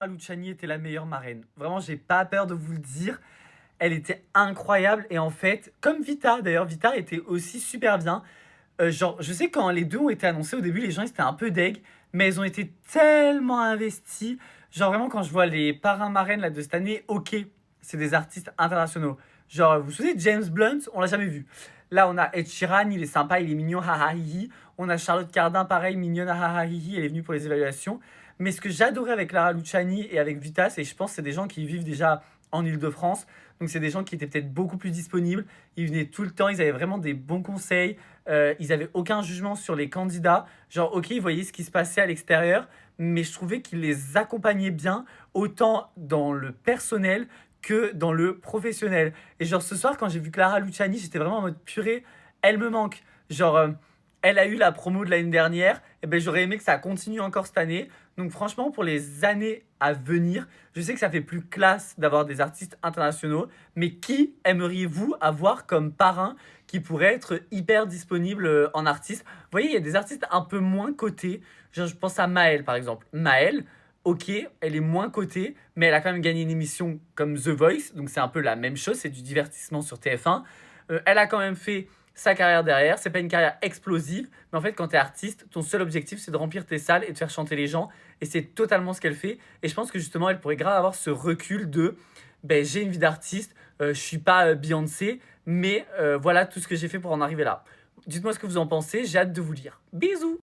Luciani était la meilleure marraine. Vraiment, j'ai pas peur de vous le dire. Elle était incroyable. Et en fait, comme Vita, d'ailleurs, Vita était aussi super bien. Genre, je sais quand les deux ont été annoncés au début, les gens ils étaient un peu deg, mais ils ont été tellement investis. Genre, vraiment, quand je vois les parrains marraines là, de cette année, ok, c'est des artistes internationaux. Genre, vous vous souvenez de James Blunt, on l'a jamais vu. Là, on a Ed Sheeran, il est sympa, il est mignon, haha hihi. On a Charlotte Cardin, pareil, mignonne, haha hihi, elle est venue pour les évaluations. Mais ce que j'adorais avec Lara Luciani et avec Vita, c'est je pense que c'est des gens qui vivent déjà en Ile-de-France. Donc, c'est des gens qui étaient peut-être beaucoup plus disponibles. Ils venaient tout le temps, ils avaient vraiment des bons conseils. Ils avaient aucun jugement sur les candidats. Genre, ok, ils voyaient ce qui se passait à l'extérieur, mais je trouvais qu'ils les accompagnaient bien, autant dans le personnel que dans le professionnel. Et genre, ce soir, quand j'ai vu Clara Luciani, j'étais vraiment en mode purée, elle me manque. Genre, elle a eu la promo de l'année dernière, et ben j'aurais aimé que ça continue encore cette année. Donc franchement, pour les années à venir, je sais que ça fait plus classe d'avoir des artistes internationaux, mais qui aimeriez-vous avoir comme parrain qui pourrait être hyper disponible en artiste? Vous voyez, il y a des artistes un peu moins cotés. Genre, je pense à Maëlle, par exemple. Maëlle, ok, elle est moins cotée, mais elle a quand même gagné une émission comme The Voice, donc c'est un peu la même chose, c'est du divertissement sur TF1. Elle a quand même fait sa carrière derrière, c'est pas une carrière explosive, mais en fait, quand t'es artiste, ton seul objectif, c'est de remplir tes salles et de faire chanter les gens, et c'est totalement ce qu'elle fait. Et je pense que justement, elle pourrait grave avoir ce recul de, ben, j'ai une vie d'artiste, je suis pas Beyoncé, mais voilà tout ce que j'ai fait pour en arriver là. Dites-moi ce que vous en pensez, j'ai hâte de vous lire. Bisous!